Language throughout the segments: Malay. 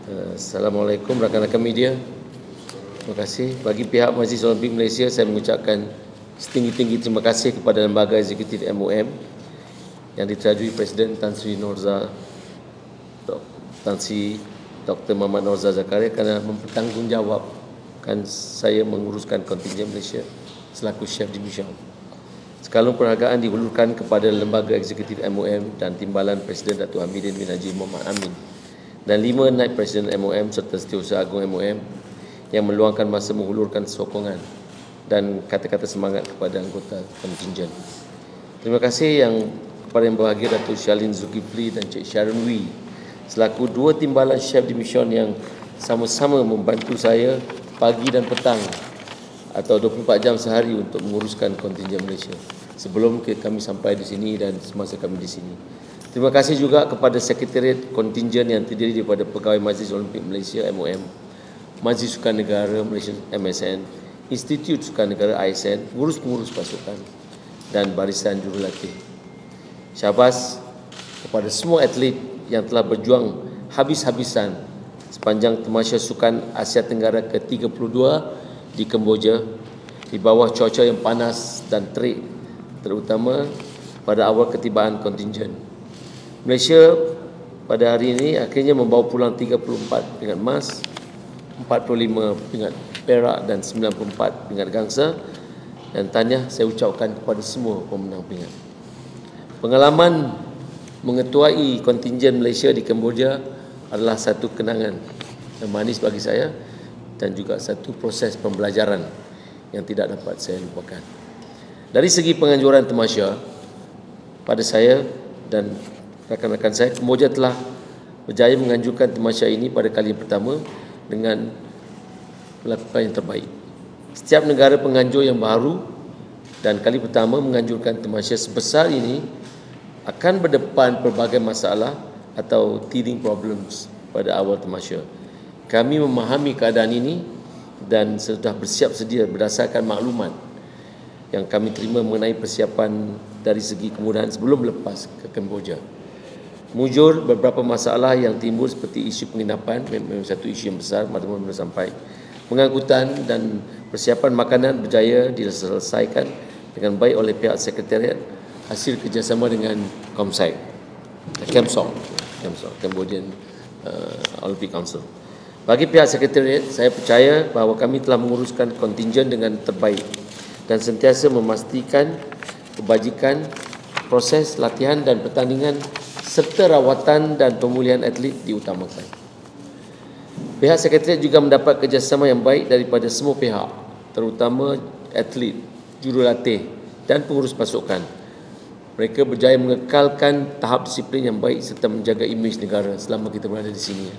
Assalamualaikum rakan-rakan media. Terima kasih. Bagi pihak Majlis Olimpik Malaysia, saya mengucapkan setinggi-tinggi terima kasih kepada Lembaga Eksekutif MOM yang diterajui Presiden Tan Sri Dr. Muhammad Norzal Zakaria kerana mempertanggungjawabkan saya menguruskan kontingen Malaysia selaku Chef Division. Sekalung penghargaan dihulurkan kepada Lembaga Eksekutif MOM dan Timbalan Presiden Datuk Hamidin bin Haji Muhammad Amin dan 5 Naib Presiden MOM serta Setiausaha Agung MOM yang meluangkan masa menghulurkan sokongan dan kata-kata semangat kepada anggota kontingen. Terima kasih kepada yang berbahagia Datuk Shalin Zulkifli dan Cik Sharon Wee selaku 2 timbalan Chef Division yang sama-sama membantu saya pagi dan petang atau 24 jam sehari untuk menguruskan kontingen Malaysia sebelum kami sampai di sini dan semasa kami di sini. Terima kasih juga kepada Sekretariat Kontingen yang terdiri daripada Pegawai Majlis Olimpik Malaysia MOM, Majlis Sukan Negara Malaysia MSN, Institut Sukan Negara ISN, pengurus-pengurus pasukan dan barisan jurulatih. Syabas kepada semua atlet yang telah berjuang habis-habisan sepanjang Tamasya Sukan Asia Tenggara ke-32 di Kemboja di bawah cuaca yang panas dan terik, terutama pada awal ketibaan kontingen. Malaysia pada hari ini akhirnya membawa pulang 34 pingat emas, 45 pingat perak dan 94 pingat gangsa, dan tahniah saya ucapkan kepada semua pemenang pingat. Pengalaman mengetuai kontingen Malaysia di Kemboja adalah satu kenangan yang manis bagi saya dan juga satu proses pembelajaran yang tidak dapat saya lupakan. Dari segi penganjuran Tamasya, pada saya dan rakan-rakan saya, Kemboja telah berjaya menganjurkan Tamasya ini pada kali pertama dengan melakukan yang terbaik. Setiap negara penganjur yang baru dan kali pertama menganjurkan Tamasya sebesar ini akan berdepan pelbagai masalah atau teething problems pada awal Tamasya. Kami memahami keadaan ini dan sudah bersiap sedia berdasarkan maklumat yang kami terima mengenai persiapan dari segi kemudahan sebelum lepas ke Kemboja. Mujur beberapa masalah yang timbul seperti isu penginapan, memang satu isu yang besar, mana-mana sampai. Pengangkutan dan persiapan makanan berjaya diselesaikan dengan baik oleh pihak sekretariat hasil kerjasama dengan KOMSAC, Cambodian Olympic Council. Bagi pihak sekretariat, saya percaya bahawa kami telah menguruskan kontingen dengan terbaik dan sentiasa memastikan kebajikan proses latihan dan pertandingan serta rawatan dan pemulihan atlet diutamakan. Pihak sekretariat juga mendapat kerjasama yang baik daripada semua pihak, terutama atlet, jurulatih dan pengurus pasukan. Mereka berjaya mengekalkan tahap disiplin yang baik serta menjaga imej negara selama kita berada di sini.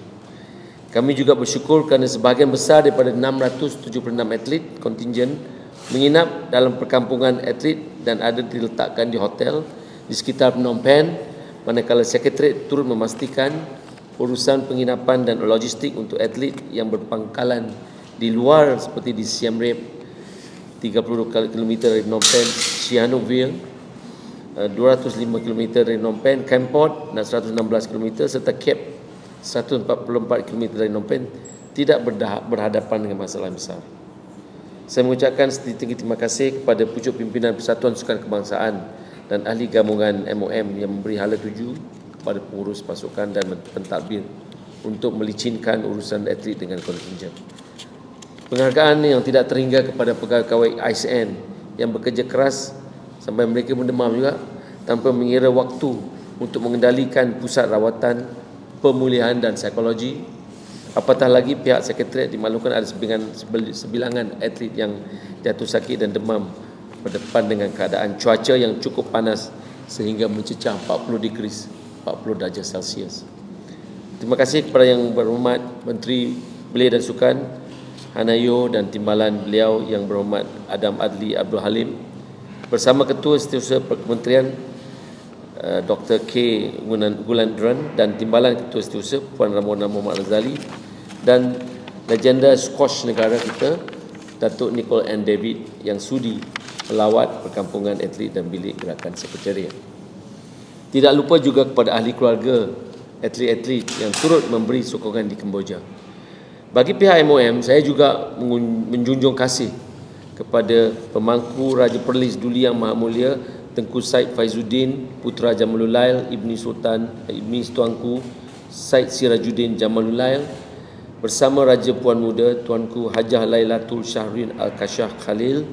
Kami juga bersyukur kerana sebahagian besar daripada 676 atlet kontingen menginap dalam perkampungan atlet dan ada diletakkan di hotel di sekitar Phnom Penh, manakala sekretariat turut memastikan urusan penginapan dan logistik untuk atlet yang berpangkalan di luar seperti di Siem Reap 32 km dari Phnom Penh, Sihanoukville 205 km dari Phnom Penh, Kampot dan 116 km serta Cape 144 km dari Phnom Penh tidak berhadapan dengan masalah besar. Saya mengucapkan setinggi terima kasih kepada pucuk pimpinan Persatuan Sukan Kebangsaan dan ahli gabungan MOM yang memberi hala tuju kepada pengurus pasukan dan pentadbir untuk melicinkan urusan atlet dengan kontingen. Penghargaan yang tidak terhingga kepada pegawai ISN yang bekerja keras sampai mereka mendemam juga tanpa mengira waktu untuk mengendalikan pusat rawatan, pemulihan dan psikologi. Apatah lagi pihak sekretariat dimaklumkan ada sebilangan atlet yang jatuh sakit dan demam berdepan dengan keadaan cuaca yang cukup panas sehingga mencecah 40 degrees 40 darjah Celsius. Terima kasih kepada yang berhormat Menteri Belia dan Sukan Hanayo dan timbalan beliau yang berhormat Adam Adli Abdul Halim bersama Ketua Setiausaha Kementerian Dr. K. Gulandran dan timbalan Ketua Setiausaha Puan Ramona Muhammad Razali dan legenda squash negara kita Datuk Nicole N. David yang sudi melawat perkampungan atlet dan bilik gerakan sekretariat. Tidak lupa juga kepada ahli keluarga atlet-atlet yang turut memberi sokongan di Kemboja. Bagi pihak MOM, saya juga menjunjung kasih kepada pemangku Raja Perlis Duli Yang Maha Mulia Tengku Said Faizuddin Putra Jamalul Lail Ibni Tuanku Said Sirajuddin Jamalul Lail bersama Raja Puan Muda Tuanku Hajah Lailatul Syahrin Al-Kashah Khalil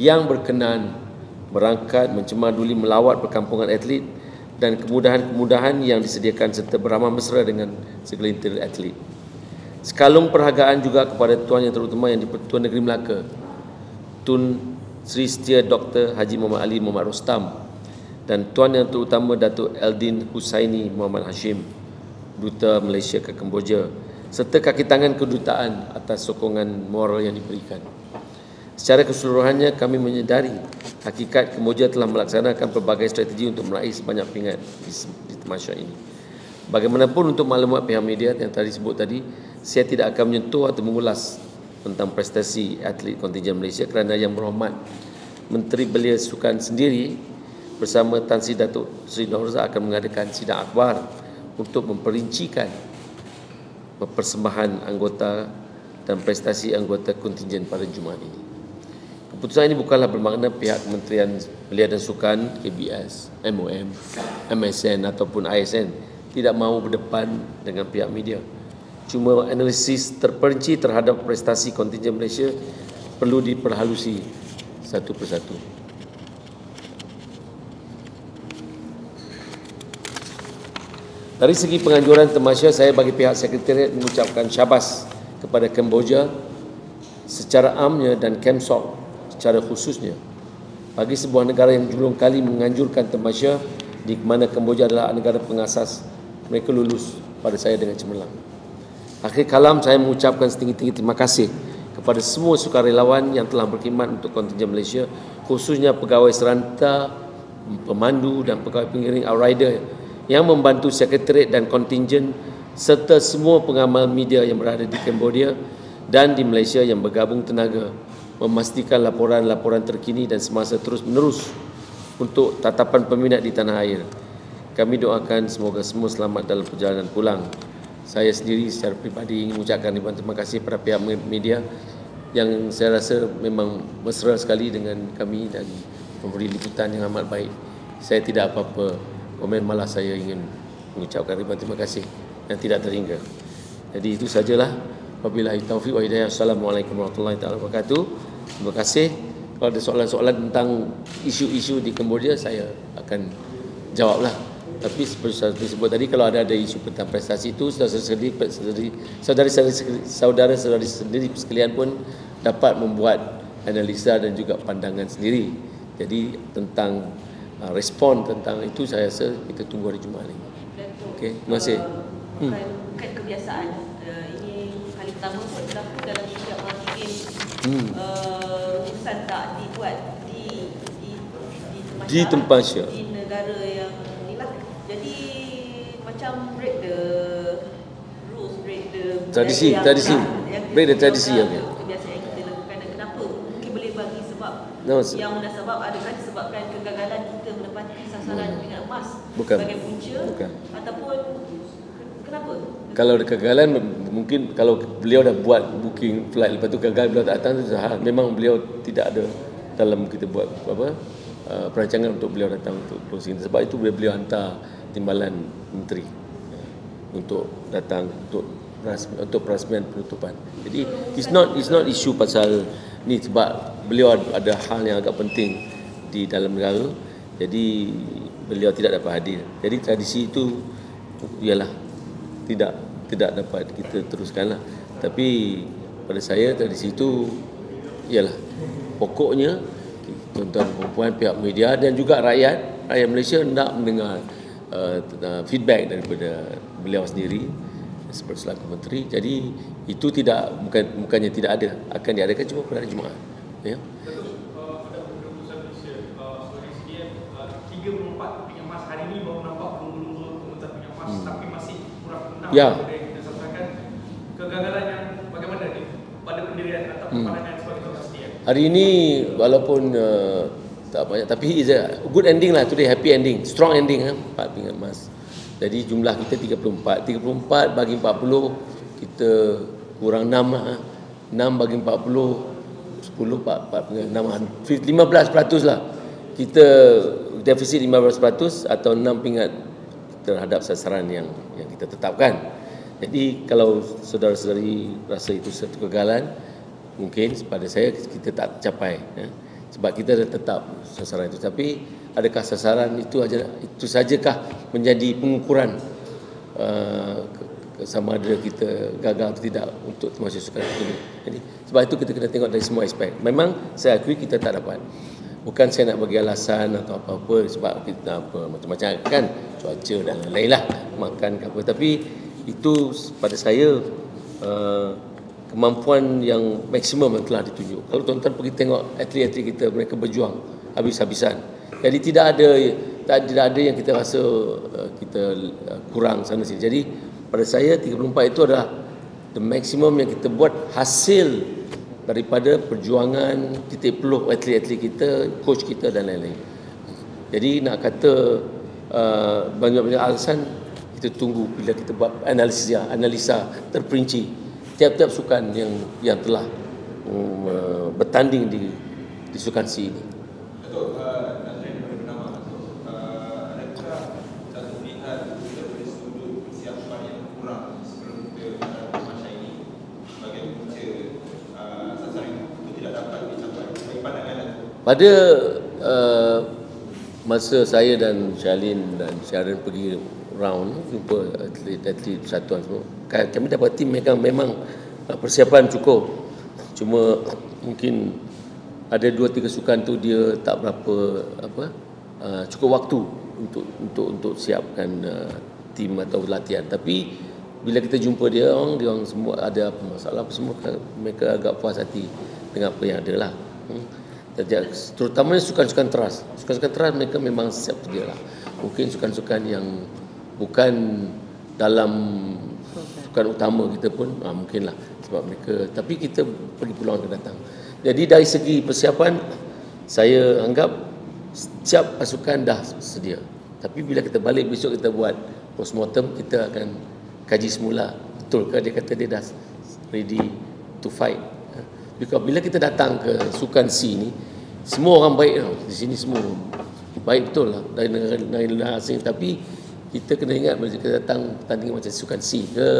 yang berkenan berangkat mencemar Duli melawat perkampungan atlet dan kemudahan-kemudahan yang disediakan serta beramah mesra dengan segelintir atlet. Sekalung perhargaan juga kepada Tuan Yang Terutama yang di-Pertuan Negeri Melaka, Tun Sri Setia Dr. Haji Muhammad Ali Muhammad Rostam dan Tuan Yang Terutama Datuk Eldin Husaini Muhammad Hashim, Duta Malaysia ke Kemboja, serta kaki tangan kedutaan atas sokongan moral yang diberikan. Secara keseluruhannya, kami menyedari hakikat Kemboja telah melaksanakan pelbagai strategi untuk meraih sebanyak pingat di tamasya ini. Bagaimanapun untuk maklumat pihak media yang tadi sebut tadi, saya tidak akan menyentuh atau mengulas tentang prestasi atlet kontingen Malaysia kerana Yang Berhormat Menteri Belia Sukan sendiri bersama Tan Sri Datuk Seri Nur Razak akan mengadakan sidang akhbar untuk memperincikan persembahan anggota dan prestasi anggota kontingen pada Jumaat ini. Keputusan ini bukanlah bermakna pihak Kementerian Belia dan Sukan, KBS, MOM, MSN ataupun ISN tidak mahu berdepan dengan pihak media. Cuma analisis terperinci terhadap prestasi kontingen Malaysia perlu diperhalusi satu persatu. Dari segi penganjuran tamasya, saya bagi pihak Sekretariat mengucapkan syabas kepada Kemboja secara amnya dan KEMSOC secara khususnya bagi sebuah negara yang berulang kali menganjurkan tamasya di mana Kemboja adalah negara pengasas. Mereka lulus pada saya dengan cemerlang. Akhir kalam, saya mengucapkan setinggi-tinggi terima kasih kepada semua sukarelawan yang telah berkhidmat untuk kontingen Malaysia, khususnya pegawai seranta, pemandu dan pegawai pengiring outrider yang membantu sekretariat dan kontingen serta semua pengamal media yang berada di Cambodia dan di Malaysia yang bergabung tenaga memastikan laporan-laporan terkini dan semasa terus-menerus untuk tatapan peminat di tanah air. Kami doakan semoga semua selamat dalam perjalanan pulang. Saya sendiri secara pribadi ingin mengucapkan ribuan terima kasih kepada pihak media yang saya rasa memang mesra sekali dengan kami dan memberi liputan yang amat baik. Saya tidak apa-apa komen, malah saya ingin mengucapkan ribuan terima kasih yang tidak terhingga. Jadi itu sajalah. Wabillahi taufiq wa hidayah. Assalamualaikum warahmatullahi wabarakatuh. Terima kasih. Kalau ada soalan-soalan tentang isu-isu di Kemboja, saya akan jawablah. Tapi seperti disebut tadi, kalau ada isu tentang prestasi itu, saudara-saudari sendiri sekalian pun dapat membuat analisa dan juga pandangan sendiri. Jadi tentang respon tentang itu, saya rasa kita tunggu hari Jumaat ini. Okey, terima kasih. Bukan kebiasaan. Ini kali pertama saya berlaku dalam setiap mungkin rumusan tak dibuat di tempat syah, di negara yang inilah. Jadi macam break the rules, break the tradisi, break the tradisi yang kebiasaan yang kita lakukan. Dan kenapa? Mungkin boleh bagi sebab yang munasabab, adakah disebabkan kegagalan kita menepati sasaran pingat emas sebagai punca, ataupun kenapa? Kalau ada kegagalan, mungkin kalau beliau dah buat booking flight, lepas tu gagal beliau tak datang, memang beliau tidak ada dalam kita buat perancangan untuk beliau datang untuk closing. Sebab itu beliau hantar timbalan menteri untuk datang untuk perasmian penutupan. Jadi it's not issue pasal ni, sebab beliau ada hal yang agak penting di dalam negara, jadi beliau tidak dapat hadir. Jadi tradisi itu ialah tidak dapat kita teruskanlah. Tapi pada saya tradisi itu ialah pokoknya tuan-tuan dan puan, pihak media dan juga rakyat Malaysia hendak mendengar feedback daripada beliau sendiri sebagai selaku menteri. Jadi itu bukannya tidak ada, akan diadakan cuma pada hari Jumaat. Ya. Ya. Kegagalan yang bagaimana pada pendirian atau pandangan sebagai kepastian? Hari ini walaupun tak banyak, tapi is a good ending lah today, happy ending, strong ending 4 pingat emas. Jadi jumlah kita 34. 34 bagi 40 kita kurang 6 lah. 6 bagi 40 10 4 15% lah. Kita defisit 15% atau 6 pingat terhadap sasaran yang kita tetapkan. Jadi kalau saudara-saudari rasa itu satu kegagalan, mungkin pada saya kita tak capai sebab kita dah tetap sasaran itu. Tapi adakah sasaran itu sajakah menjadi pengukuran sama ada kita gagal atau tidak untuk termasuk sukan ini. Jadi sebab itu kita kena tengok dari semua aspek. Memang saya akui kita tak dapat. Bukan saya nak bagi alasan atau apa-apa sebab kita macam-macam kan, cuaca dan lain-lain lah, makan ke apa. Tapi itu pada saya kemampuan yang maksimum yang telah ditunjuk. Kalau tuan-tuan pergi tengok atlet-atlet kita, mereka berjuang habis-habisan. Jadi tidak ada yang kita rasa kita kurang sana sini. Jadi pada saya 34 itu adalah the maximum yang kita buat hasil daripada perjuangan titik peluh atlet-atlet kita, coach kita dan lain-lain. Jadi nak kata banyak-banyak alasan, kita tunggu bila kita buat analisa terperinci tiap-tiap sukan yang telah bertanding di sukan C ini. Datuk, Nazrin bernama Datuk, adakah satu pihak kita boleh sudut persiapan yang kurang sebelum kita menghadapi masa ini sebagai punca sasaran itu tidak dapat dicapai? Bagi pandangan Datuk. Pada masa saya dan Shalin dan Sharon pergi round jumpa atlet-atlet persatuan semua, kami dapat tim memang persiapan cukup. Cuma mungkin ada 2-3 sukan tu dia tak berapa cukup waktu untuk siapkan tim atau latihan. Tapi bila kita jumpa dia orang semua ada apa masalah apa semua, mereka agak puas hati dengan apa yang ada lah. Terutamanya sukan-sukan teras. Sukan-sukan teras mereka memang siap sedia lah. Mungkin sukan-sukan yang bukan dalam sukan utama kita pun mungkin lah sebab mereka, tapi kita bagi peluang akan datang. Jadi dari segi persiapan saya anggap setiap pasukan dah sedia. Tapi bila kita balik besok kita buat postmortem, kita akan kaji semula betul ke dia kata dia dah ready to fight. Because bila kita datang ke sukan C ni, semua orang baik tau. Di sini semua baik betul lah dari negara asing. Tapi kita kena ingat bila kita datang pertandingan macam sukan C ke,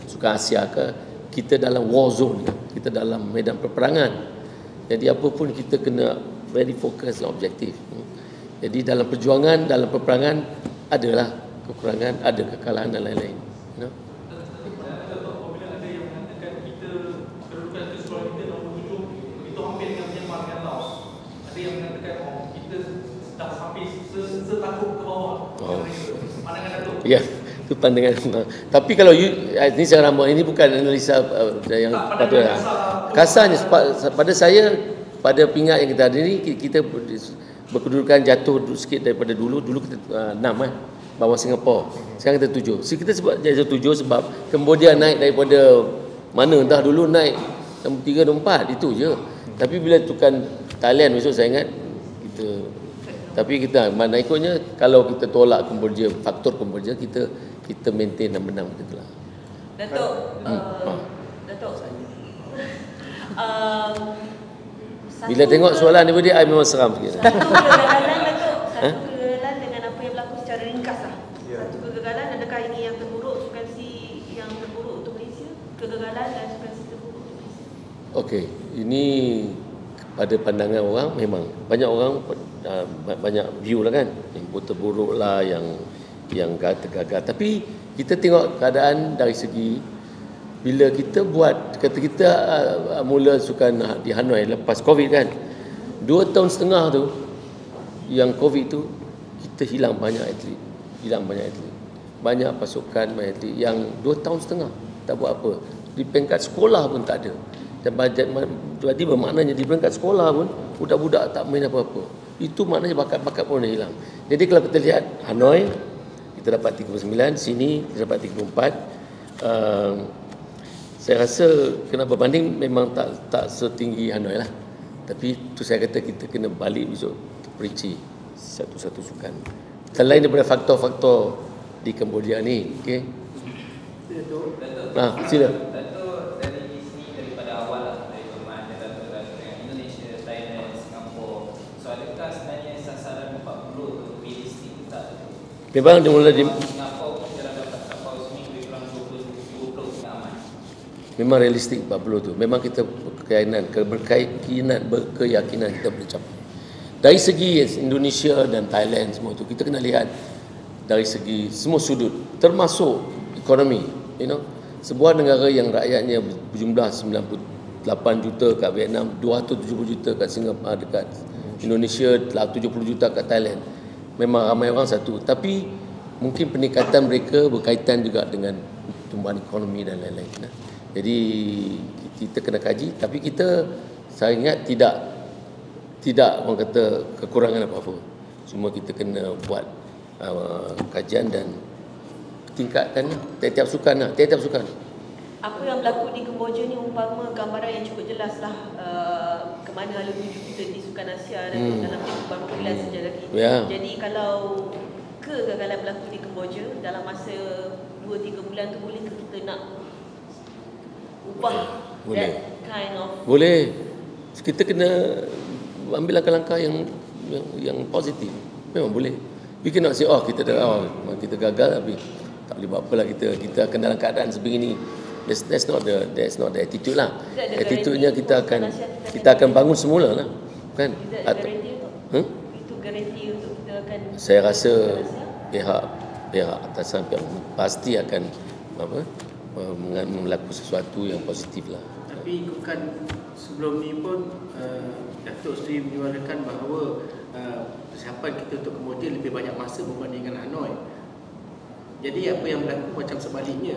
sukan Asia ke, kita dalam war zone, kita dalam medan perperangan. Jadi apa pun kita kena very fokus dan objektif. Jadi dalam perjuangan, dalam peperangan adalah kekurangan, ada kekalahan dan lain-lain. Ya, itu pandangan. Tapi kalau ini saya rambut ini bukan analisa yang patut kasarnya. Pada saya, pada pingat yang kita ada ni, kita berkedudukan jatuh sikit daripada dulu kita 6 bawah Singapura. Sekarang kita 7. Kita sebab jatuh 7 sebab Cambodia naik daripada mana entah dulu naik nombor 3 nombor 4 itu je. Tapi bila tukan Thailand besok saya ingat tapi kita mana ikutnya kalau kita tolak Kamboja, faktor Kamboja kita maintain dan menang betul lah. Datuk, Datuk. Bila tengok soalan ni dia memang seram sikit. Satu kegagalan Datuk, satu kegagalan dengan apa yang berlaku secara ringkas lah. Satu kegagalan, adakah ini yang terburuk, sukan C yang terburuk untuk Malaysia? Kegagalan dan sukan C terburuk untuk Malaysia. Okey, ini pada pandangan orang memang banyak orang banyak view lah kan, yang terburuk lah, yang gagal. Tapi kita tengok keadaan dari segi bila kita buat, kata kita mula sukan di Hanoi lepas Covid kan, 2 tahun setengah tu yang Covid tu kita hilang banyak atlet, banyak pasukan, banyak atlet yang 2 tahun setengah tak buat apa, di peringkat sekolah pun tak ada. Dan jadi bermaknanya di peringkat sekolah pun budak-budak tak main apa-apa. Itu maknanya bakat-bakat pun dah hilang. Jadi kalau kita lihat Hanoi, kita dapat 39, sini kita dapat 34. Saya rasa kena berbanding memang tak setinggi Hanoi lah. Tapi tu saya kata kita kena balik besok perinci satu-satu sukan. Selain daripada faktor-faktor di Cambodia ni. Okey. Datuk. Sila. Datuk dari sini daripada awal lah, dari pemain Datuk yang Indonesia, Thailand, Singapura. So adakah sebenarnya sasaran 40 tu realistik tak? Memang dia mula di Singapura jalan dapat kapal seminggu lebih kurang 20 tak aman. memang realistik 40 tu. Memang kita berkeyakinan kita boleh capai. Dari segi Indonesia dan Thailand semua tu, kita kena lihat dari segi semua sudut, termasuk ekonomi. Sebuah negara yang rakyatnya berjumlah 98 juta kat Vietnam, 270 juta kat Singapura, dekat Indonesia 70 juta kat Thailand. Memang ramai orang satu, tapi mungkin peningkatan mereka berkaitan juga dengan pertumbuhan ekonomi dan lain-lain. Jadi kita kena kaji, tapi saya ingat tidak orang kata kekurangan apa-apa. Cuma kita kena buat kajian dan tingkatkan tiap-tiap sukan. Apa yang berlaku di Kemboja ni umpama gambaran yang cukup jelas lah ke mana lalu tuju kita di Sukan Asia dan dalam beberapa bulan saja lagi. Jadi kalau kegagalan berlaku di Kemboja dalam masa 2-3 bulan tu, boleh ke kita nak ubah that kind of? Boleh. Kita kena ambil langkah-langkah yang positif. Memang boleh. We cannot say kita gagal tapi tak boleh buat apalah, kita akan dalam keadaan sebegini. That's not the attitude lah. Attitude-nya kita akan bangun semula lah, kan? Itu garanti untuk kita akan. Saya rasa pihak atasan pasti akan melakukan sesuatu yang positif lah. Tapi ikutkan sebelum ni pun Datuk Seri menyuarakan bahawa persiapan kita untuk Kemboja lebih banyak masa berbandingkan Hanoi. Jadi apa yang berlaku macam sebaliknya?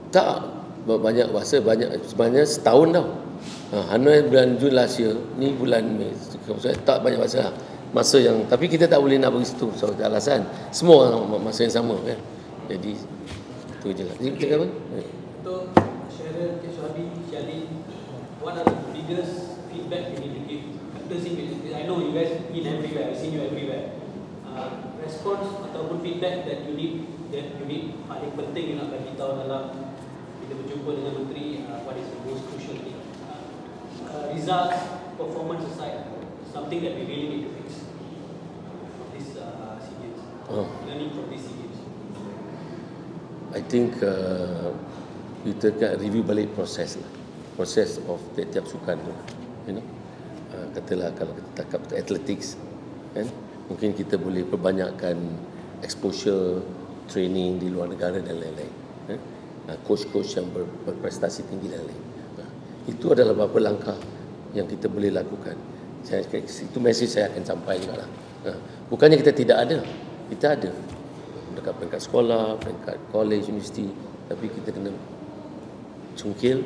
Tak banyak masa, sebenarnya setahun dah. Hanoi bulan Jun last year, ni bulan Mei. Tak banyak masa yang, tapi kita tak boleh nak pergi situ. So alasan semua orang masa yang sama, kan. Jadi itu je lah. Jadi apa? Untuk Sharon, Syadin, what are the biggest feedback you need to give? I know you guys in everywhere, I've seen you everywhere. Response ataupun feedback that you need paling penting yang nak bagi tahu dalam kita berjumpa dengan menteri, what is the most crucial thing? Results, performance aside, something that we really need to fix from this SEA Games. Learning from this SEA Games. I think kita akan review balik proses of tiap-tiap sukan tu, katalah kalau kita takap athletics, kan, mungkin kita boleh perbanyakkan exposure training di luar negara dan lain-lain, coach-coach yang berprestasi tinggi dan lain-lain. Itu adalah beberapa langkah yang kita boleh lakukan. Itu mesej saya akan sampai juga lah. Bukannya kita tidak ada, kita ada dekat peringkat sekolah, peringkat college, universiti, tapi kita kena cungkil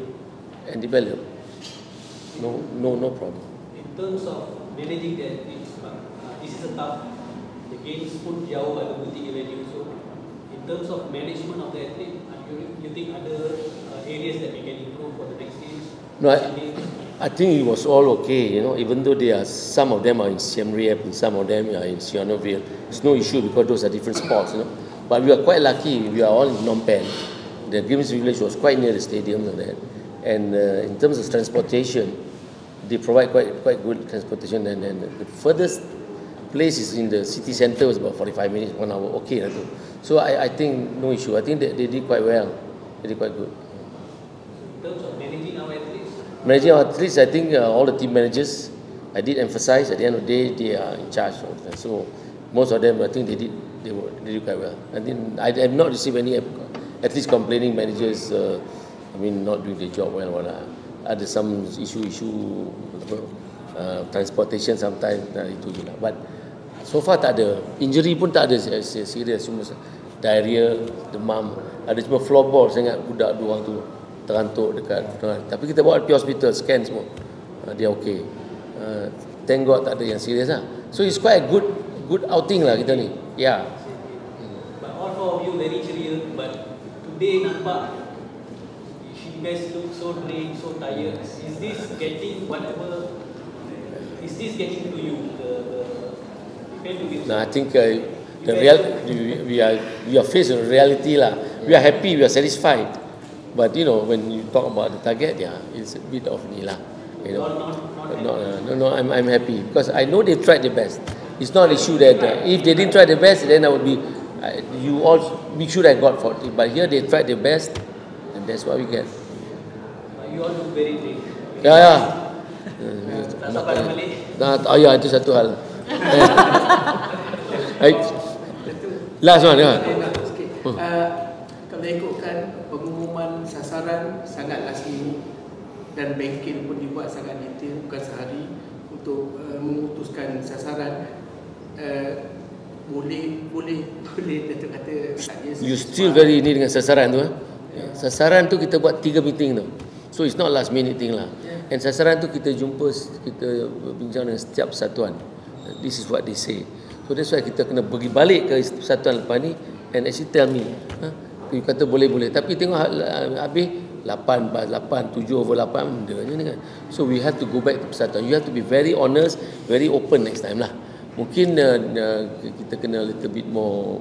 and develop. No problem. In terms of managing the athletes, this is a tough. The games pun jauh ada bukti venue. So, in terms of management of the athlete, you think other areas that we can improve for the next games? No, I think it was all okay. Even though some of them are in Siem Reap and some of them are in Sihanoukville, it's no issue because those are different sports. But we are quite lucky. We are all in Phnom Penh. The Games Village was quite near the stadium and that. And in terms of transportation, they provide quite good transportation. And the furthest place is in the city centre, was about 45 minutes, 1 hour. Okay, so I think no issue. I think they did quite well. They did quite good. In terms of managing our athletes? Managing our athletes, I think all the team managers, I did emphasize at the end of the day, they are in charge. So most of them, I think they did quite well. I think I have not received any athletes complaining managers, not doing their job well. Ada some issue transportation sometimes, itu je lah. But so far tak ada. Injury pun tak ada serius, cuma diarrhea, demam. Ada cuma floorball, saya ingat budak 2 orang tu terantuk dekat. Tapi kita bawa pergi hospital, scan semua. Dia okay. Thank God tak ada yang serius lah. So it's quite a good outing lah kita ni. Yeah. But all four of you very ceria, but today nampak you guys look so drained, so tired. Is this getting to you? No, I think The real we are faced with reality lah. We are happy, we are satisfied. But you know, when you talk about the target, yeah, it's a bit of ni lah. You know, no, I'm happy because I know they tried their best. It's not an issue that if they didn't try their best, then I would be. You all be sure I got 40, but here they tried their best, and that's what we get. You all look very big. Ya. Tak sabar nak balik. Ya, itu satu hal. Last one, ya. Kalau ikutkan pengumuman sasaran sangat last minute dan bengkel pun dibuat sangat detail, bukan sehari untuk memutuskan sasaran. Boleh kata you still very ini dengan sasaran tu. Sasaran tu kita buat 3 meeting tu. So it's not last minute thing lah. And sasaran tu kita jumpa, kita bincang dengan setiap satuan. This is what they say. So that's why kita kena pergi balik ke satuan lepas ni and actually tell me. You kata boleh. Tapi tengok habis 8/8, 7/8 benda ni kan. So we have to go back to persatuan. You have to be very honest, very open next time lah. Mungkin kita kena little bit more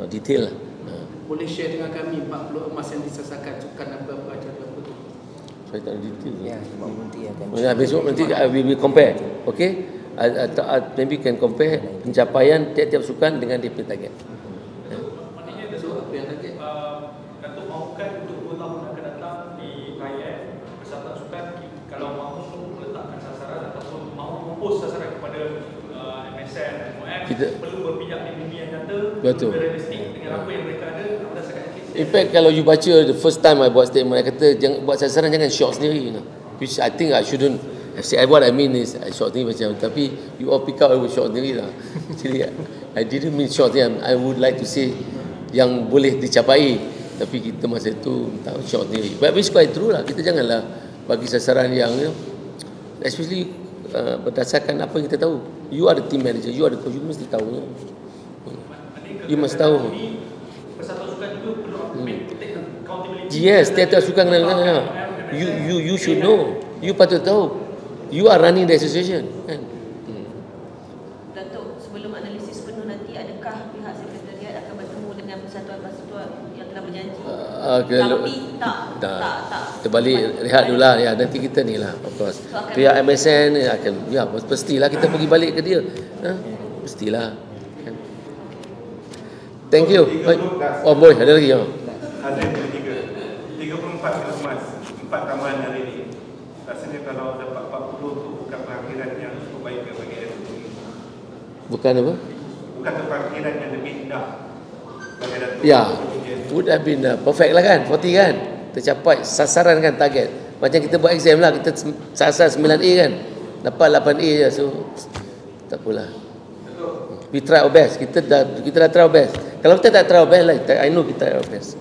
detail lah. Boleh share dengan kami 40 emas yang disasarkan sukan apa acara apa tu? Saya tak ada detail. Ya, nanti akan. Besok nanti we will compare. Okay? Maybe can compare pencapaian tiap-tiap sukan dengan dia punya target. Maknanya besok apa yang target? Datuk mahukan untuk 2 tahun akan datang di IF Persatuan Sukan, kalau mahu meletakkan sasaran ataupun mahu propose sasaran kepada MSN, MOM, perlu berpijak di bumi yang nyata, realistik dengan apa yang mereka ada berdasarkan aktivitas. In fact, kalau you baca the first time I buat statement, I kata jangan buat sasaran, jangan short sendiri, you know. Which I think I shouldn't say. What I mean is short sendiri macam, tapi you all pick out short sendiri lah. Actually I didn't mean short sendiri. I would like to say yang boleh dicapai, tapi kita masa itu tahu short sendiri. But it's quite true lah. Kita janganlah bagi sasaran yang, you know, especially berdasarkan apa yang kita tahu. You are the team manager, you are the coach, you mesti tahu. You must tahu. Persatuan Sukan juga perlu take accountability. Yes, tiap-tiap sukan kena. You should know. You patut tahu. You are running the association, kan? Datuk, sebelum analisis penuh nanti, adakah pihak sekretariat akan bertemu dengan persatuan-persatuan yang telah berjanji? Tapi tak. Terbalik, rehat dulu lah. Ya, nanti kita ni lah, of course. Pihak MSN akan, ya, pastilah kita pergi balik ke dia. Pastilah. Kan? Thank you. Oh boy, ada lagi ya. Ada yang ketiga. 34 emas, 4 tambahan hari ini. Rasanya kalau dapat 40 tu bukan perakhiran yang cukup baik bagi Datuk. Bukan apa? Bukan perakhiran yang lebih indah bagi Datuk. Ya, would have been perfect lah kan, 40 kan. Tercapai sasaran kan, target. Macam kita buat exam lah, kita sasar 9A kan, dapat 8A je. So tak apalah. We try our best. Kita dah try our best. Kalau kita tak try our best lah, I know kita try our best.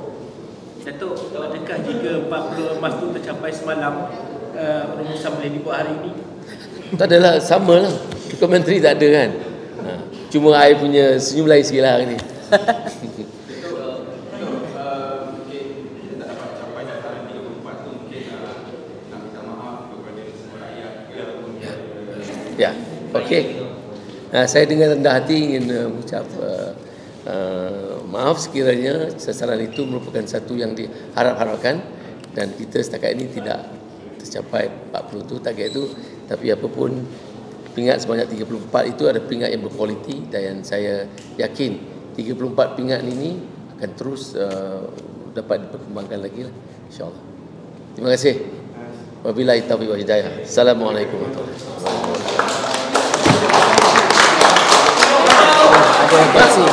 Datuk, adakah jika 40 emas tu tercapai semalam, rumusan boleh dibuat hari ini? Tak adalah, sama lah. Komentari tak ada kan. Cuma I punya senyum lain sikit lah hari ni. Ya, okey. Saya dengan rendah hati ingin mengucap maaf sekiranya sasaran itu merupakan satu yang diharap-harapkan dan kita setakat ini tidak tercapai 40 tu target itu, tapi apapun pingat sebanyak 34 itu ada pingat yang berkualiti dan saya yakin 34 pingat ini akan terus dapat diperkembangkan lagi lah, insyaAllah. Terima kasih. Wabillahi taufiq wal hidayah. Assalamualaikum warahmatullahi wabarakatuh. Ada yang kasih.